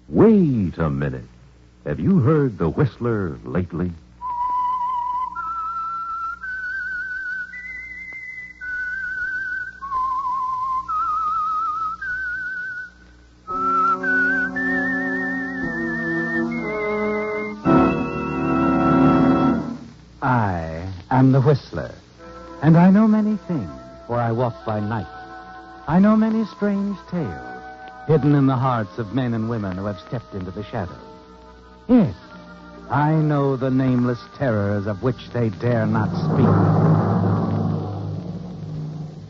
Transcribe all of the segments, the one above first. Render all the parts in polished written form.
Wait a minute. Have you heard the Whistler lately? I am the Whistler, and I know many things, for I walk by night. I know many strange tales, hidden in the hearts of men and women who have stepped into the shadows. Yes, I know the nameless terrors of which they dare not speak.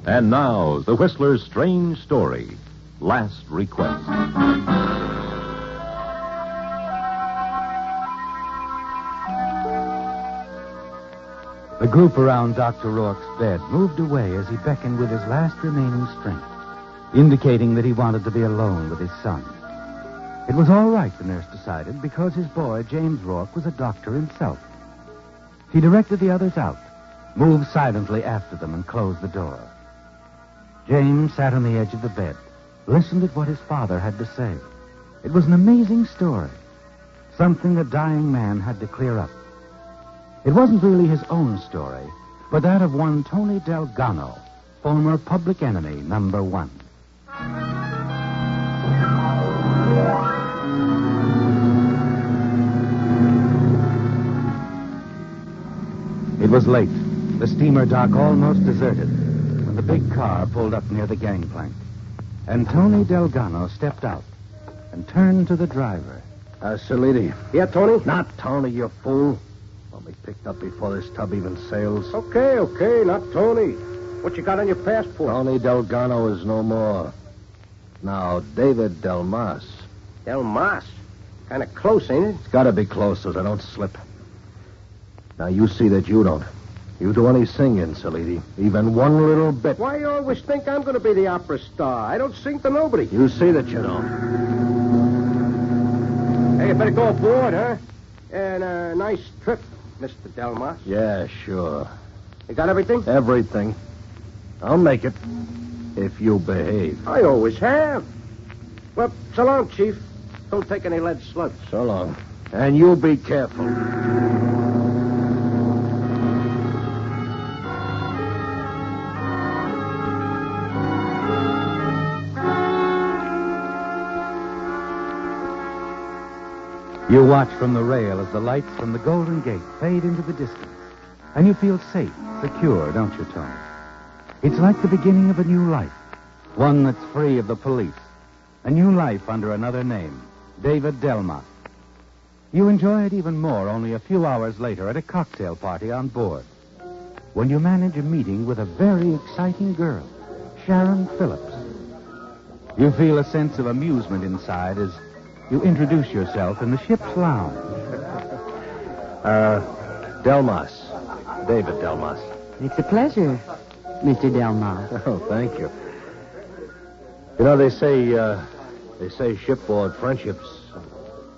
And now, the Whistler's strange story, Last Request. The group around Dr. Rourke's bed moved away as he beckoned with his last remaining strength, indicating that he wanted to be alone with his son. It was all right, the nurse decided, because his boy, James Rourke, was a doctor himself. He directed the others out, moved silently after them, and closed the door. James sat on the edge of the bed, listened at what his father had to say. It was an amazing story, something a dying man had to clear up. It wasn't really his own story, but that of one Tony Delgado, former public enemy number one. It was late, the steamer dock almost deserted, when the big car pulled up near the gangplank. And Tony Delgado stepped out and turned to the driver. Salidi. Yeah, Tony? Not Tony, you fool. I'll be picked up before this tub even sails. Okay, not Tony. What you got on your passport? Tony Delgado is no more. Now, David Delmas. Delmas? Kind of close, ain't it? It's got to be close so I don't slip. Now, you see that you don't. You do any singing, Salidi. Even one little bit. Why you always think I'm going to be the opera star? I don't sing to nobody. You see that you don't. Hey, you better go aboard, huh? And a nice trip, Mr. Delmas. Yeah, sure. You got everything? Everything. I'll make it. If you behave. I always have. Well, so long, Chief. Don't take any lead slugs. So long. And you be careful. You watch from the rail as the lights from the Golden Gate fade into the distance. And you feel safe, secure, don't you, Tony? It's like the beginning of a new life. One that's free of the police. A new life under another name. David Delmas. You enjoy it even more only a few hours later at a cocktail party on board, when you manage a meeting with a very exciting girl, Sharon Phillips. You feel a sense of amusement inside as you introduce yourself in the ship's lounge. Delmas. David Delmas. It's a pleasure, Mr. Delmas. Oh, thank you. You know, they say shipboard friendships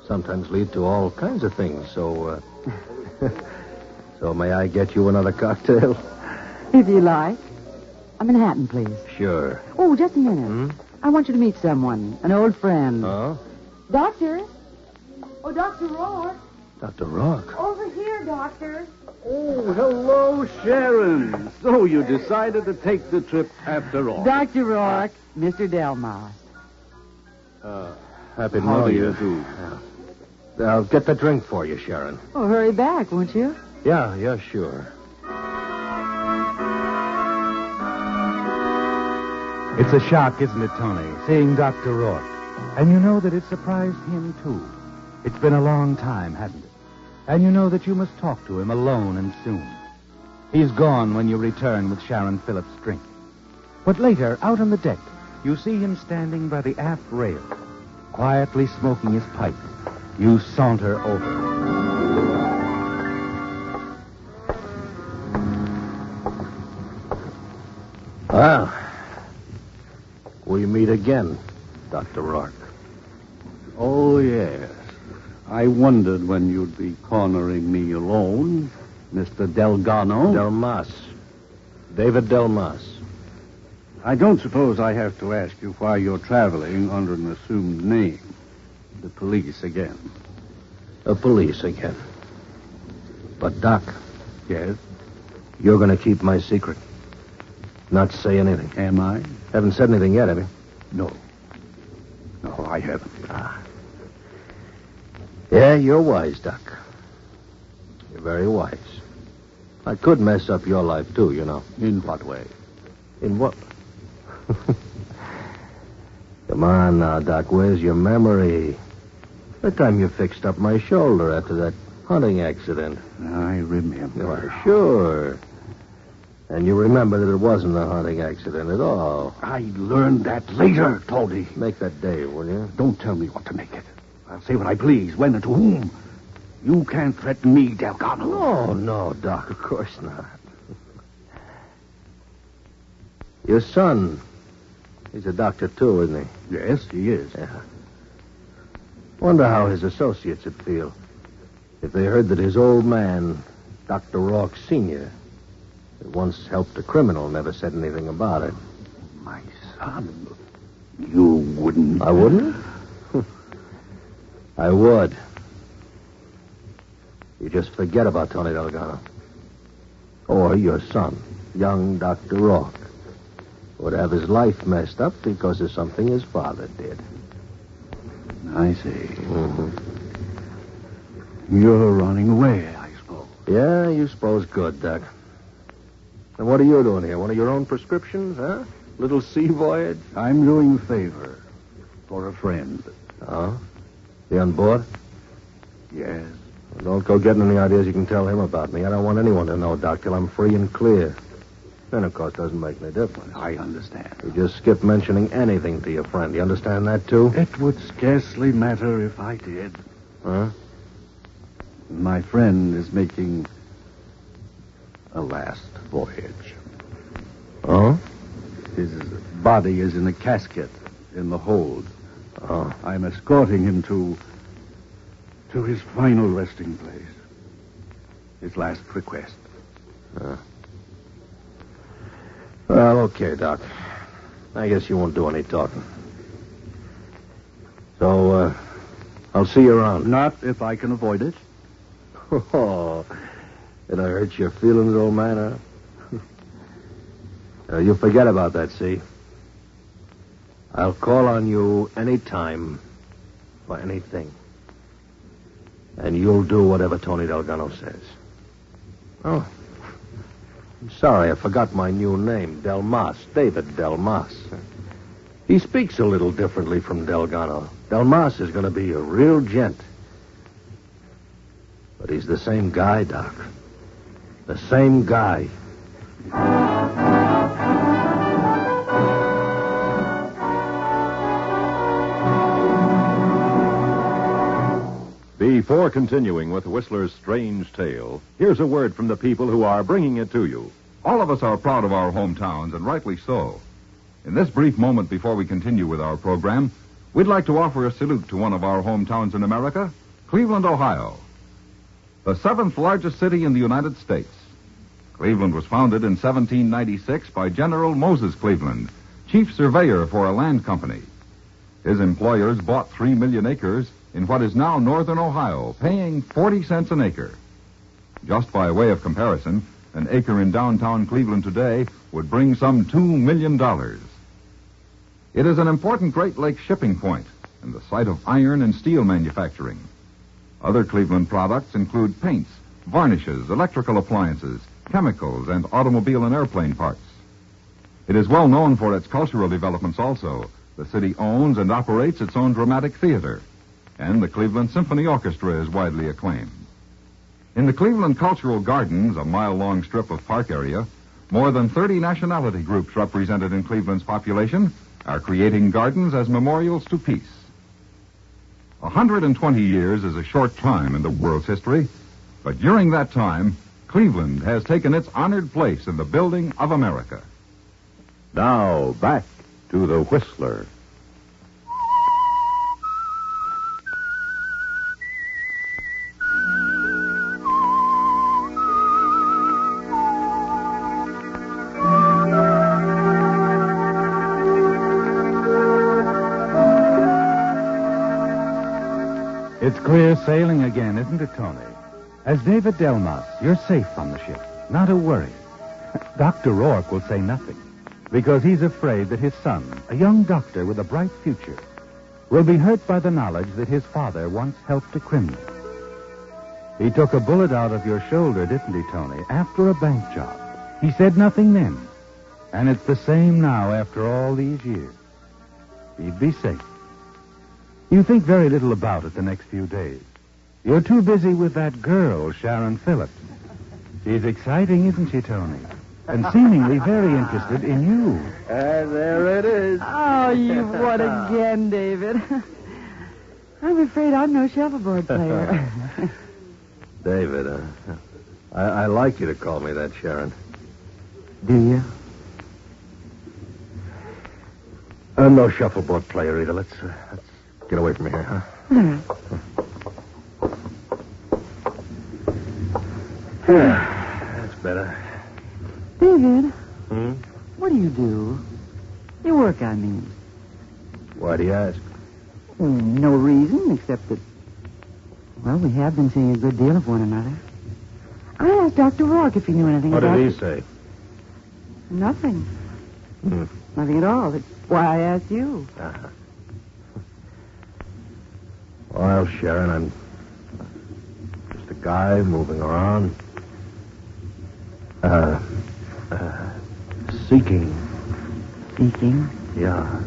sometimes lead to all kinds of things, so may I get you another cocktail? If you like. A Manhattan, please. Sure. Oh, just a minute. I want you to meet someone, an old friend. Oh? Doctor? Oh, Dr. Rourke. Dr. Rourke? Over here, Doctor. Oh, hello, Sharon. So you decided to take the trip after all. Dr. Rourke, Mr. Delmas. Happy How New do Year. you do? I'll get the drink for you, Sharon. Oh, hurry back, won't you? Yeah, sure. It's a shock, isn't it, Tony, seeing Dr. Rourke? And you know that it surprised him, too. It's been a long time, hasn't it? And you know that you must talk to him alone and soon. He's gone when you return with Sharon Phillips' drink. But later, out on the deck, you see him standing by the aft rail, quietly smoking his pipe. You saunter over. Well, we meet again, Dr. Rourke. Oh, yes. I wondered when you'd be cornering me alone, Mr. Delgado. Delmas. David Delmas. I don't suppose I have to ask you why you're traveling under an assumed name. The police again. The police again. But, Doc, Yes? you're going to keep my secret. Not say anything. Am I? Haven't said anything yet, have you? No. No, I haven't. Yeah, you're wise, Doc. You're very wise. I could mess up your life, too, you know. In what way? In what? Come on now, Doc. Where's your memory? The time you fixed up my shoulder after that hunting accident. I remember. Why, sure. And you remember that it wasn't a hunting accident at all. I learned that later, Tony. Make that day, will you? Don't tell me what to make it. I'll say what I please, when and to whom. You can't threaten me, Delgado. No, Doc, of course not. Your son, he's a doctor, too, isn't he? Yes, he is. Yeah. Wonder how his associates would feel if they heard that his old man, Dr. Rourke Sr., that once helped a criminal, never said anything about it. My son, you wouldn't. I wouldn't? I would. You just forget about Tony Delgado. Or your son, young Dr. Rourke, would have his life messed up because of something his father did. I see. Mm-hmm. You're running away, I suppose. Yeah, you suppose good, Doc. And what are you doing here? One of your own prescriptions, huh? Little sea voyage? I'm doing a favor for a friend. Oh? You on board? Yes. Well, don't go getting any ideas you can tell him about me. I don't want anyone to know, Doc, till I'm free and clear. Then, of course, doesn't make any difference. I understand. You just skip mentioning anything to your friend. You understand that, too? It would scarcely matter if I did. Huh? My friend is making a last voyage. Oh? His body is in a casket in the hold. Oh. I'm escorting him to his final resting place. His last request. Well, okay, Doc. I guess you won't do any talking. So, I'll see you around. Not if I can avoid it. Oh, did I hurt your feelings, old man, huh? You forget about that, see? I'll call on you any time for anything. And you'll do whatever Tony Delgado says. Oh, I'm sorry, I forgot my new name, Delmas, David Delmas. He speaks a little differently from Delgado. Delmas is going to be a real gent. But he's the same guy, Doc. The same guy. Before continuing with Whistler's strange tale, here's a word from the people who are bringing it to you. All of us are proud of our hometowns, and rightly so. In this brief moment before we continue with our program, we'd like to offer a salute to one of our hometowns in America, Cleveland, Ohio. The 7th largest city in the United States. Cleveland was founded in 1796 by General Moses Cleveland, chief surveyor for a land company. His employers bought 3 million acres in what is now northern Ohio, paying 40 cents an acre. Just by way of comparison, an acre in downtown Cleveland today would bring some $2 million. It is an important Great Lakes shipping point and the site of iron and steel manufacturing. Other Cleveland products include paints, varnishes, electrical appliances, chemicals, and automobile and airplane parts. It is well known for its cultural developments also. The city owns and operates its own dramatic theater, and the Cleveland Symphony Orchestra is widely acclaimed. In the Cleveland Cultural Gardens, a mile-long strip of park area, more than 30 nationality groups represented in Cleveland's population are creating gardens as memorials to peace. 120 years is a short time in the world's history, but during that time, Cleveland has taken its honored place in the building of America. Now, back to the Whistler. It's clear sailing again, isn't it, Tony? As David Delmas, you're safe on the ship. Not a worry. Dr. Rourke will say nothing, because he's afraid that his son, a young doctor with a bright future, will be hurt by the knowledge that his father once helped a criminal. He took a bullet out of your shoulder, didn't he, Tony, after a bank job? He said nothing then. And it's the same now after all these years. He'd be safe. You think very little about it the next few days. You're too busy with that girl, Sharon Phillips. She's exciting, isn't she, Tony? And seemingly very interested in you. There it is. Oh, you've won again, David. I'm afraid I'm no shuffleboard player. David, I like you to call me that, Sharon. Do you? I'm no shuffleboard player either. Let's get away from here, huh? That's better. David, Hmm? what do you do? Your work, I mean. Why do you ask? No reason, except that, well, we have been seeing a good deal of one another. I asked Dr. Rourke if he knew anything What about did he it. say? Nothing. Hmm. Nothing at all. That's why I asked you. Uh-huh. Well, Sharon, I'm just a guy moving around. Seeking. Seeking? Yeah.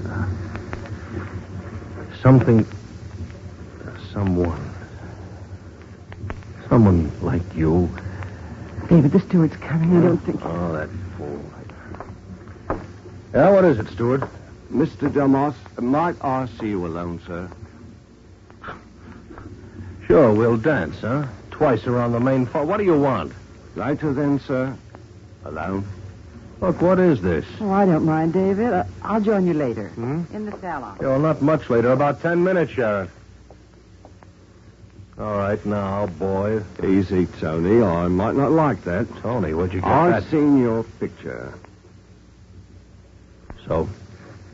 Something. Someone like you. David, the steward's coming. I don't think... Oh, that fool. Yeah, what is it, steward? Mr. Delmas, might I see you alone, sir? Sure, we'll dance, huh? Twice around the main floor. What do you want? Later then, sir. Alone. Look, what is this? Oh, I don't mind, David. I'll join you later. Hmm? In the salon. Yeah, well, not much later. About 10 minutes, Sharon. All right, now, boy. Easy, Tony. I might not like that. Tony, where'd you get I've that? seen your picture. So?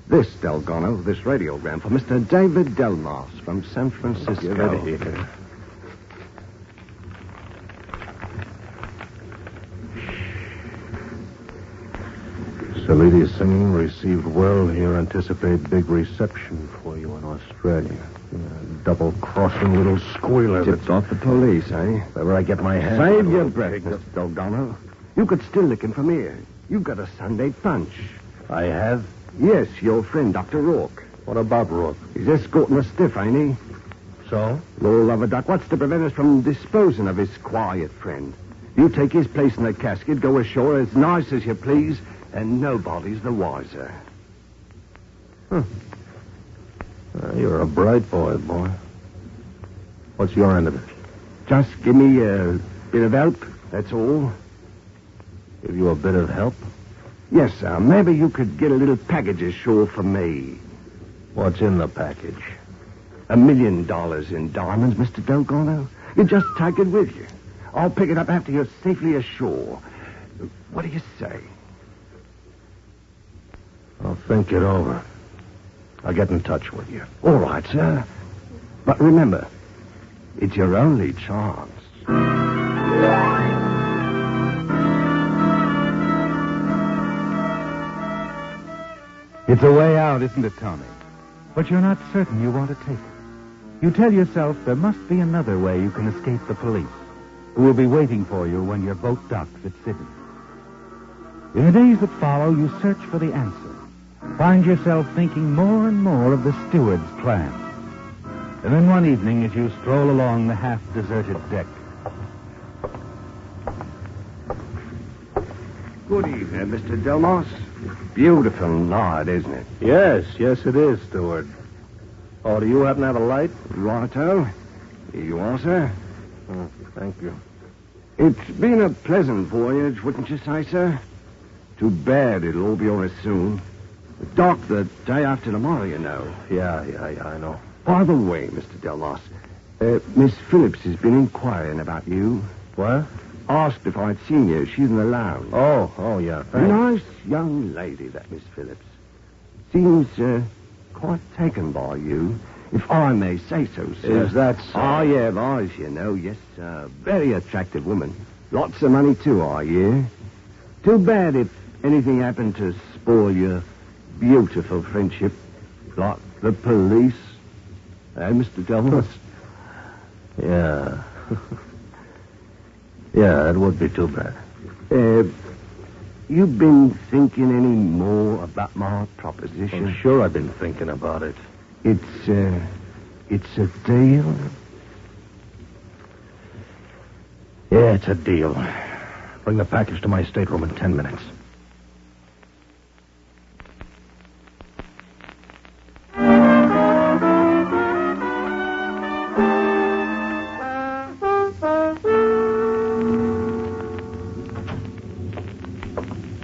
This, Delgado, this radiogram for Mr. David Delmas from San Francisco. Give it here. Salidi singing received well here. Anticipate big reception for you in Australia. Double-crossing little squealer. Tipped off the police, eh? If ever I get my hands... Save your breath, Mr. Delgado. You could still lick him from here. You've got a Sunday punch. I have? Yes, your friend, Dr. Rourke. What about Rourke? He's escorting us stiff, ain't he? So? Lord love a duck, what's to prevent us from disposing of his quiet friend? You take his place in the casket, go ashore as nice as you please, and nobody's the wiser. You're a bright boy. What's your end of it? Just give me a bit of help, that's all. Give you a bit of help? Yes, sir. Maybe you could get a little package ashore for me. What's in the package? $1 million in diamonds, Mr. Delgado. You just take it with you. I'll pick it up after you're safely ashore. What do you say? I'll think it over. I'll get in touch with you. All right, sir. But remember, it's your only chance. It's a way out, isn't it, Tony? But you're not certain you want to take it. You tell yourself there must be another way you can escape the police, who will be waiting for you when your boat docks at Sydney. In the days that follow, you search for the answer. Find yourself thinking more and more of the steward's plan. And then one evening, as you stroll along the half-deserted deck... Good evening, Mr. Delmas. Beautiful night, isn't it? Yes, it is, steward. Oh, do you happen to have a light? Righto. Here you are, sir. Oh, thank you. It's been a pleasant voyage, wouldn't you say, sir? Too bad it'll all be over soon. Dock the day after tomorrow, you know. Yeah, I know. By the way, Mr. Delmas, Miss Phillips has been inquiring about you. What? Asked if I'd seen you. She's in the lounge. Oh, yeah, thanks. Nice young lady, that Miss Phillips. Seems quite taken by you. if I may say so, sir. Is that so? I have eyes, you know, yes. Very attractive woman. Lots of money, too, I hear. Too bad if anything happened to spoil your beautiful friendship. Like the police. Eh, Mr. Delmas? Yeah. Yeah, it would be too bad. You been thinking any more about my proposition? I'm sure I've been thinking about it. It's a deal. Yeah, it's a deal. Bring the package to my stateroom in 10 minutes.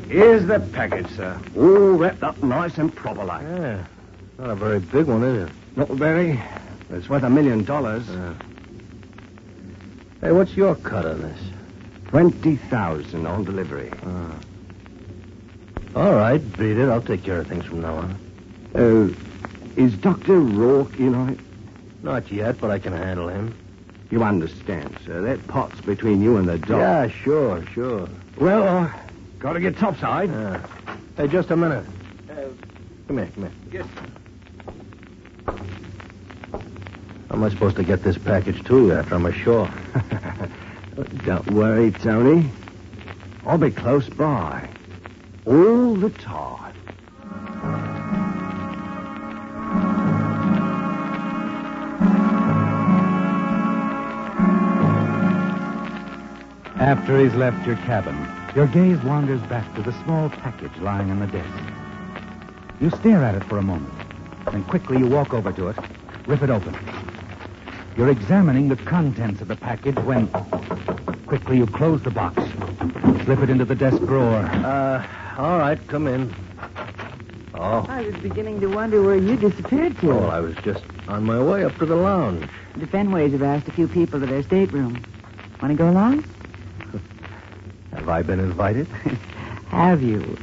Here's the package, sir. All wrapped up nice and proper like. Yeah. Not a very big one, is it? Not very. It's worth $1 million. Hey, what's your cut of this? 20,000 on delivery. All right, beat it. I'll take care of things from now on. Is Dr. Rourke in on it? Not yet, but I can handle him. You understand, sir. That pot's between you and the dog. Yeah, sure. Well, gotta get topside. Hey, just a minute. Come here. Yes. How am I supposed to get this package to you after I'm ashore? Don't worry, Tony. I'll be close by. All the time. After he's left your cabin, your gaze wanders back to the small package lying on the desk. You stare at it for a moment, then quickly you walk over to it, rip it open. You're examining the contents of the package when quickly you close the box, slip it into the desk drawer. All right, come in. Oh. I was beginning to wonder where you disappeared to. Oh, I was just on my way up to the lounge. The Fenways have asked a few people to their stateroom. Want to go along? Have I been invited? Have you?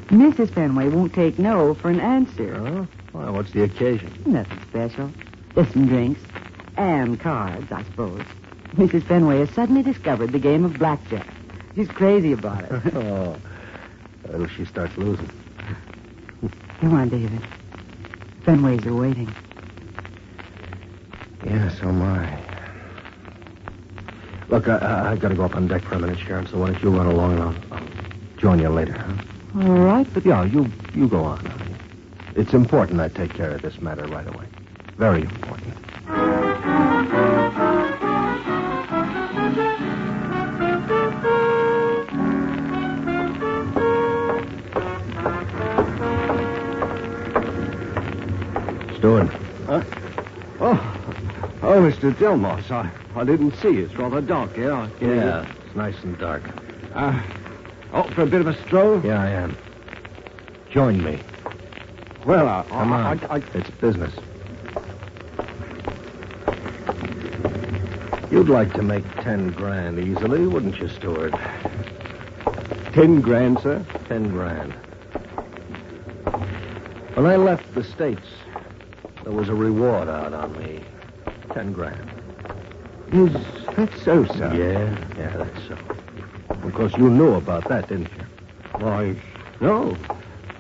Mrs. Fenway won't take no for an answer. Oh? Well, what's the occasion? Nothing special. Just some drinks. And cards, I suppose. Mrs. Fenway has suddenly discovered the game of blackjack. She's crazy about it. Oh. Well, she starts losing. Come on, David. Fenways are waiting. Yeah, so am I. Look, I got to go up on deck for a minute, Sheriff, so why don't you run along and I'll join you later, huh? All right, but... Yeah, you go on. It's important I take care of this matter right away. Very important. Steward. Huh? Oh, Mr. Delmos, I didn't see you. It's rather dark here. Yeah, it's nice and dark. Out for a bit of a stroll? Yeah, I am. Join me. Well, Come on. It's business. You'd like to make 10 grand easily, wouldn't you, Steward? 10 grand, sir? 10 grand. When I left the States, there was a reward out on me. 10 grand. Is that so, sir? Yeah, that's so. Of course, you knew about that, didn't you? Why, no.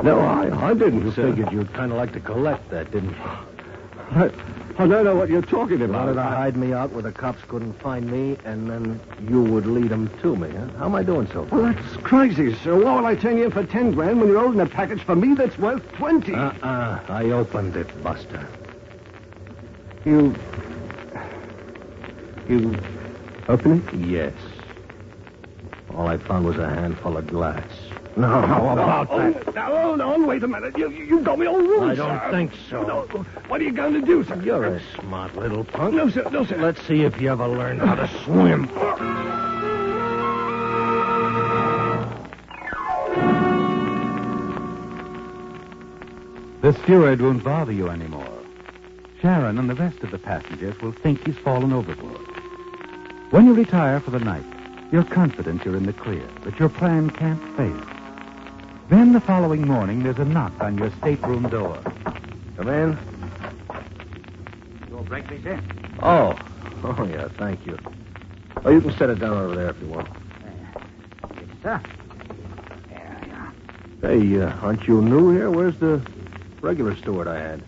No, I didn't, You sir. figured you'd kind of like to collect that, didn't you? I don't know what you're talking You wanted about. to hide me out where the cops couldn't find me, and then you would lead them to me, huh? How am I doing so far? Well, that's crazy, sir. Why would I turn you in for 10 grand when you're holding a package for me that's worth 20? I opened it, Buster. You open it? Yes. All I found was a handful of glass. No, how about that? Now, hold on. Wait a minute. You got me all wrong, I don't sir. think so. No, what are you going to do, sir? You're a smart little punk. No, sir. No, sir. Let's see if you ever learn how to swim. The steward won't bother you anymore. Sharon and the rest of the passengers will think he's fallen overboard. When you retire for the night, you're confident you're in the clear, that your plan can't fail. Then the following morning, there's a knock on your stateroom door. Come in. breakfast, sir. Oh, yeah, thank you. Oh, you can set it down over there if you want. Yes, sir. There we are. Hey, aren't you new here? Where's the regular steward I had?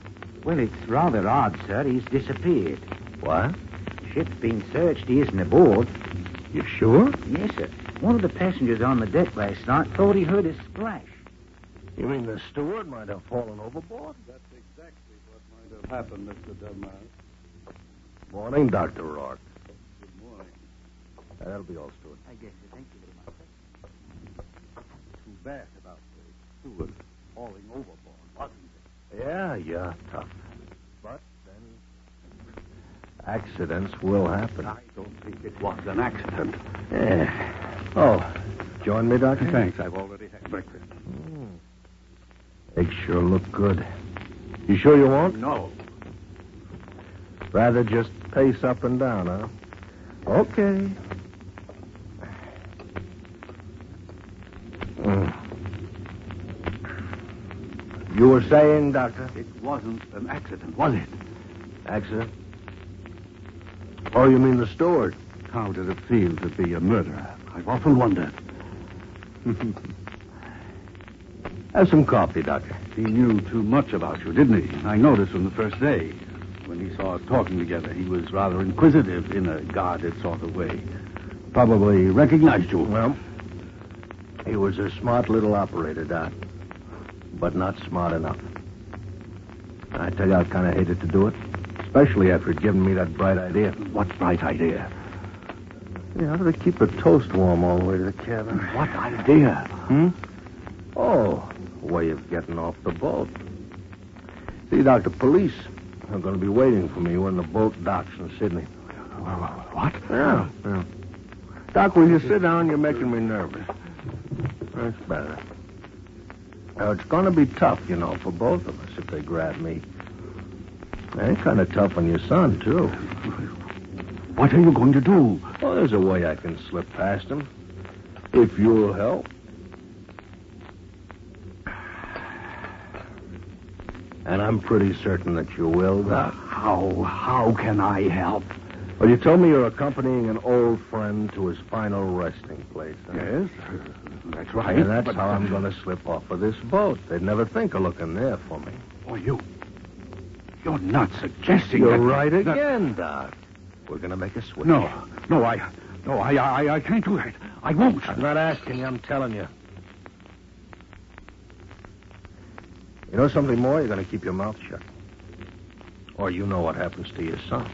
Well, it's rather odd, sir. He's disappeared. What? The ship's been searched. He isn't aboard. You sure? Yes, sir. One of the passengers on the deck last night thought he heard a splash. You mean the steward might have fallen overboard? That's exactly what might have happened, Mr. Delmar. Morning, Dr. Rourke. Good morning. That'll be all, steward. I guess so. Thank you very much, sir. Too bad about the steward falling overboard, wasn't it? Yeah, tough. But then accidents will happen. I don't think it was an accident. Yeah. Oh, join me, Doctor? Thanks, I've already had breakfast. Eggs sure look good. You sure you won't? No. Rather just pace up and down, huh? Okay. You were saying, Doctor? It wasn't an accident, was it? Accident? Oh, you mean the steward? How did it feel to be a murderer? I've often wondered. Have some coffee, Doctor. He knew too much about you, didn't he? I noticed from the first day. When he saw us talking together, he was rather inquisitive in a guarded sort of way. Probably recognized you. Well, he was a smart little operator, Doc. But not smart enough. I tell you, I kind of hated to do it. Especially after he'd given me that bright idea. What bright idea? Yeah, how to keep a toast warm all the way to the cabin. What idea? Oh, way of getting off the boat. See, Doctor, police are going to be waiting for me when the boat docks in Sydney. What? Yeah. Doc, will you sit down? You're making me nervous. That's better. Now, it's going to be tough, you know, for both of us if they grab me. And kind of tough on your son, too. What are you going to do? Well, there's a way I can slip past him. If you'll help. And I'm pretty certain that you will, Doc. How can I help? Well, you told me you're accompanying an old friend to his final resting place. Huh? Yes, that's right. And that's how I'm going to slip off of this boat. They'd never think of looking there for me. Oh, you're not suggesting You're that... right again, Doc. We're going to make a switch. No, I can't do that. I won't. I'm not asking you, I'm telling you. You know something more? You're going to keep your mouth shut. Or you know what happens to your son,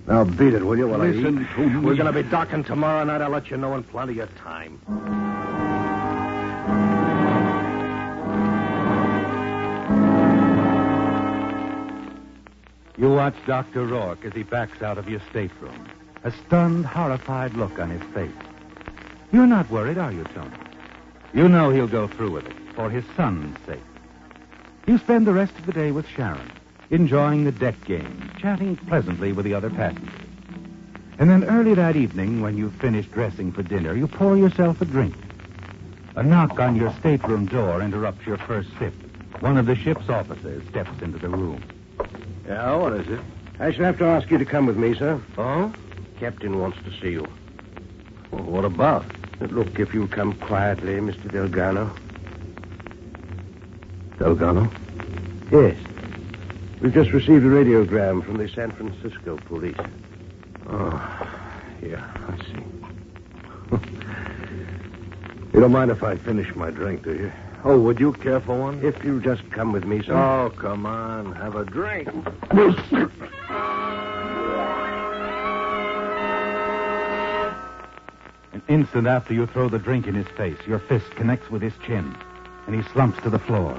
Now beat it, will you, while Listen I eat? to me. We're going to be docking tomorrow night. I'll let you know in plenty of time. You watch Dr. Rourke as he backs out of your stateroom, a stunned, horrified look on his face. You're not worried, are you, Tony? You know he'll go through with it, for his son's sake. You spend the rest of the day with Sharon, enjoying the deck game, chatting pleasantly with the other passengers. And then early that evening, when you've finished dressing for dinner, you pour yourself a drink. A knock on your stateroom door interrupts your first sip. One of the ship's officers steps into the room. Yeah, what is it? I shall have to ask you to come with me, sir. Oh? Captain wants to see you. Well, what about? Look, if you'll come quietly, Mr. Delgado. Delgado? Yes. We've just received a radiogram from the San Francisco police. Oh, yeah, I see. You don't mind if I finish my drink, do you? Oh, would you care for one? If you'll just come with me, sir. Oh, come on. Have a drink. An instant after you throw the drink in his face, your fist connects with his chin, and he slumps to the floor.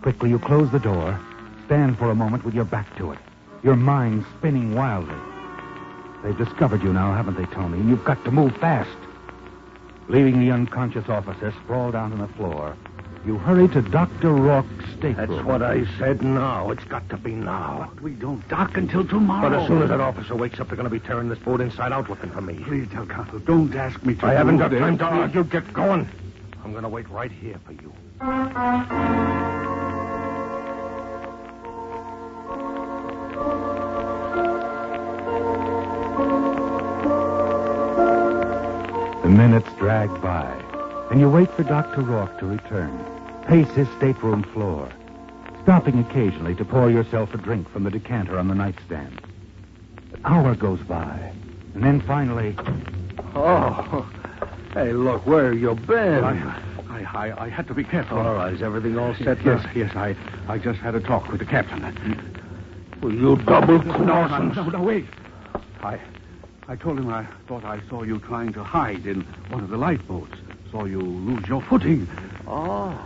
Quickly, you close the door, stand for a moment with your back to it, your mind spinning wildly. They've discovered you now, haven't they, Tony? And you've got to move fast. Leaving the unconscious officer sprawled out on the floor, you hurry to Dr. Rourke's stateroom. That's what I said now. It's got to be now. But we don't dock until tomorrow. But as soon as that officer wakes up, they're going to be tearing this boat inside out looking for me. Please, Delgado, don't ask me to I haven't do got this. time to argue. Get going. I'm going to wait right here for you. minutes drag by, and you wait for Dr. Rourke to return, pace his stateroom floor, stopping occasionally to pour yourself a drink from the decanter on the nightstand. An hour goes by, and then finally... Oh, hey, look, where you been? I had to be careful. All right, is everything all set now? Yes, I just had a talk with the captain. Well, you double-crossing... No, wait. I told him I thought I saw you trying to hide in one of the lifeboats. Saw you lose your footing. Oh,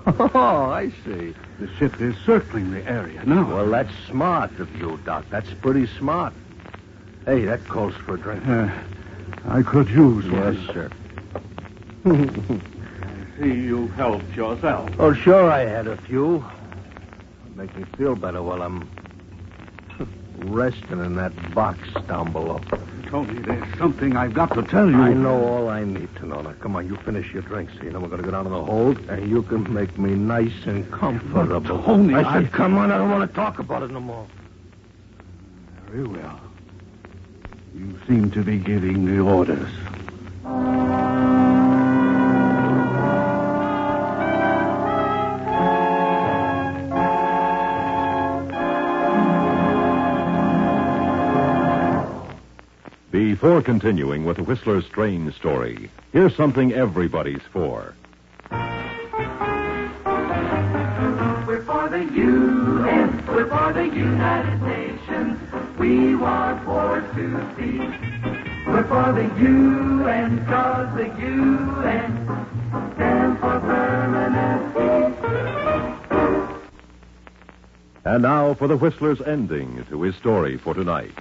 I see. The ship is circling the area now. Well, that's smart of you, Doc. That's pretty smart. Hey, that calls for a drink. I could use Yes, one. sir. I see you helped yourself. Oh, sure, I had a few. Make me feel better while I'm resting in that box down below. Tony, there's something I've got to tell you. I know all I need to know. Now, come on, you finish your drinks. You know we're going to go down to the hold, and you can make me nice and comfortable. But, Tony, I said, come on, I don't want to talk about it no more. Very well. You seem to be giving the orders. Before continuing with the Whistler's strange story, here's something everybody's for. We're for the UN, we're for the United Nations. We want war to cease. We're for the UN, cause the UN stands for permanent peace. And now for the Whistler's ending to his story for tonight.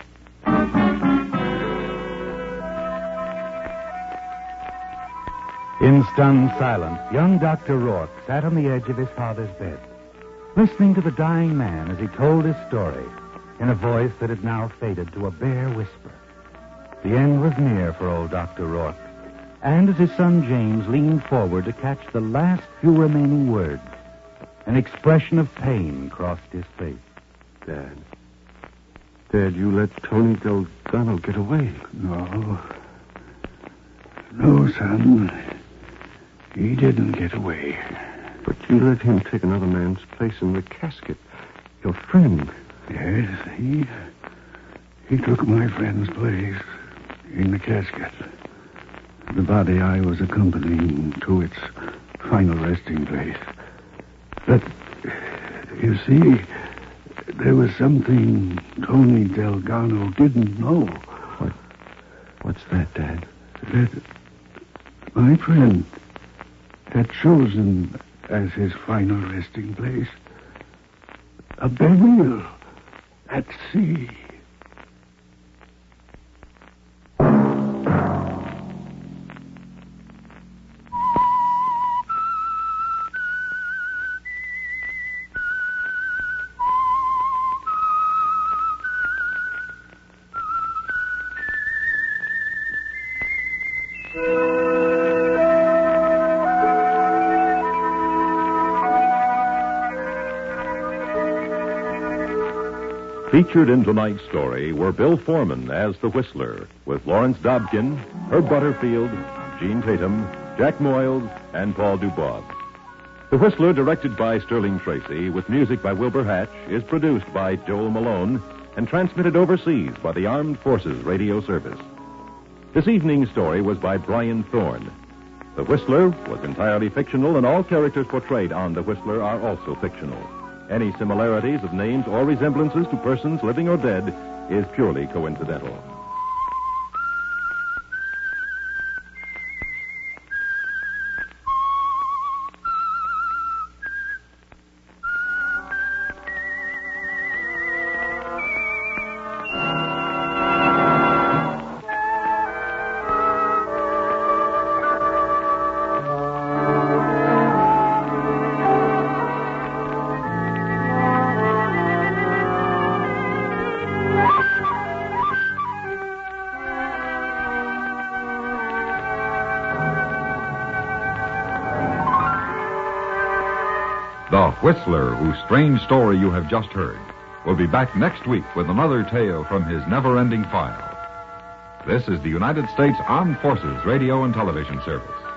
In stunned silence, young Dr. Rourke sat on the edge of his father's bed, listening to the dying man as he told his story in a voice that had now faded to a bare whisper. The end was near for old Dr. Rourke, and as his son James leaned forward to catch the last few remaining words, an expression of pain crossed his face. Dad, you let Tony Delgado get away. No, son. He didn't get away. But you let him take another man's place in the casket. Your friend. Yes, he took my friend's place in the casket. The body I was accompanying to its final resting place. But, you see, there was something Tony Delgado didn't know. What's that, Dad? That my friend had chosen as his final resting place a burial at sea. Featured in tonight's story were Bill Foreman as the Whistler, with Lawrence Dobkin, Herb Butterfield, Gene Tatum, Jack Moyles, and Paul Dubois. The Whistler, directed by Sterling Tracy, with music by Wilbur Hatch, is produced by Joel Malone and transmitted overseas by the Armed Forces Radio Service. This evening's story was by Brian Thorne. The Whistler was entirely fictional, and all characters portrayed on The Whistler are also fictional. Any similarities of names or resemblances to persons living or dead is purely coincidental. The Whistler, whose strange story you have just heard, will be back next week with another tale from his never-ending file. This is the United States Armed Forces Radio and Television Service.